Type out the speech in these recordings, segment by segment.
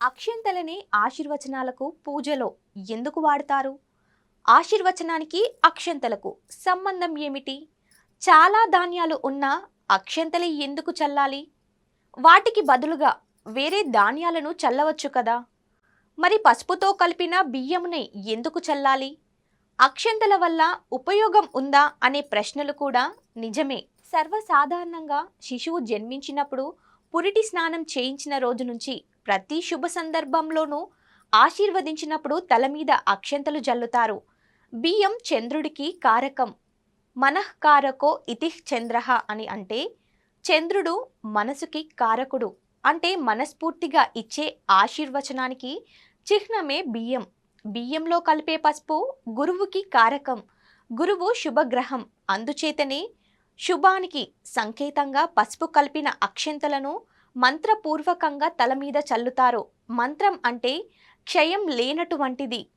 అక్షింతలని ఆశీర్వచనాలకు పూజలో ఎందుకు వాడతారు? ఆశీర్వచనానికి అక్షంతలకు సంబంధం ఏమిటి? చాలా ధాన్యాలు ఉన్న అక్షంతలు ఎందుకు చల్లాలి? వాటికి బదులుగా వేరే ధాన్యాలను చల్లవచ్చు కదా? మరి పసుపుతో కలిపిన బియ్యముని ఎందుకు చల్లాలి? అక్షంతల వల్ల ఉపయోగం ఉందా అనే ప్రశ్నలు కూడా నిజమే. సర్వసాధారణంగా శిశువు జన్మించినప్పుడు పురిటి స్నానం చేయించిన రోజు నుంచి ప్రతి శుభ సందర్భంలోనూ ఆశీర్వదించినప్పుడు తల మీద అక్షంతలు జల్లుతారు. బియ్యం చంద్రుడికి కారకం. మనఃకారకో ఇతి చంద్రః అని అంటే చంద్రుడు మనసుకి కారకుడు. అంటే మనస్ఫూర్తిగా ఇచ్చే ఆశీర్వచనానికి చిహ్నమే బియ్యం. బియ్యంలో కలిపే పసుపు గురువుకి కారకం. గురువు శుభగ్రహం. అందుచేతనే శుభానికి సంకేతంగా పసుపు కలిపిన అక్షంతలను మంత్రపూర్వకంగా తల మీద చల్లుతారు. మంత్రం అంటే క్షయం లేనటువంటిది.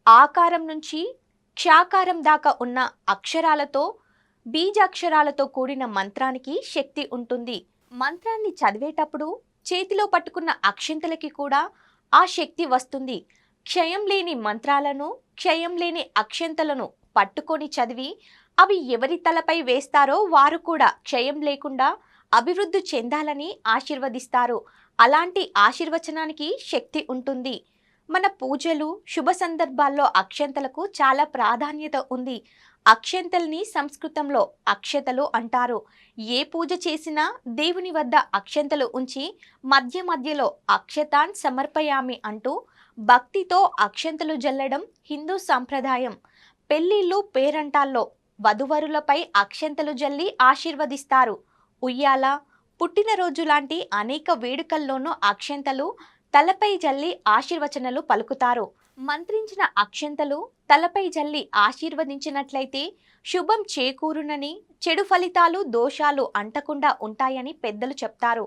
ఆకారం నుంచి క్షాకారం దాకా ఉన్న అక్షరాలతో బీజాక్షరాలతో కూడిన మంత్రానికి శక్తి ఉంటుంది. మంత్రాన్ని చదివేటప్పుడు చేతిలో పట్టుకున్న అక్షంతలకి కూడా ఆ శక్తి వస్తుంది. క్షయం లేని మంత్రాలను, క్షయం లేని అక్షంతలను పట్టుకొని చదివి అవి ఎవరి తలపై వేస్తారో వారు కూడా క్షయం లేకుండా అభివృద్ధి చెందాలని ఆశీర్వదిస్తారు. అలాంటి ఆశీర్వచనానికి శక్తి ఉంటుంది. మన పూజలు, శుభ సందర్భాల్లో అక్షంతలకు చాలా ప్రాధాన్యత ఉంది. అక్షంతల్ని సంస్కృతంలో అక్షతలు అంటారు. ఏ పూజ చేసినా దేవుని వద్ద అక్షంతలు ఉంచి మధ్య మధ్యలో అక్షతాన్ సమర్పయామి అంటూ భక్తితో అక్షంతలు జల్లడం హిందూ సంప్రదాయం. పెళ్లిళ్ళు, పేరంటాల్లో వధువరులపై అక్షంతలు జల్లి ఆశీర్వదిస్తారు. ఉయ్యాల, పుట్టినరోజు లాంటి అనేక వేడుకల్లోనూ అక్షంతలు తలపై జల్లి ఆశీర్వచనలు పలుకుతారు. మంత్రించిన అక్షంతలు తలపై జల్లి ఆశీర్వదించినట్లయితే శుభం చేకూరునని, చెడు ఫలితాలు, దోషాలు అంటకుండా ఉంటాయని పెద్దలు చెప్తారు.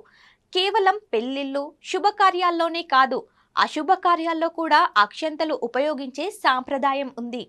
కేవలం పెళ్లిళ్ళు, శుభకార్యాల్లోనే కాదు, అశుభ కార్యాల్లో కూడా అక్షంతలు ఉపయోగించే సాంప్రదాయం ఉంది.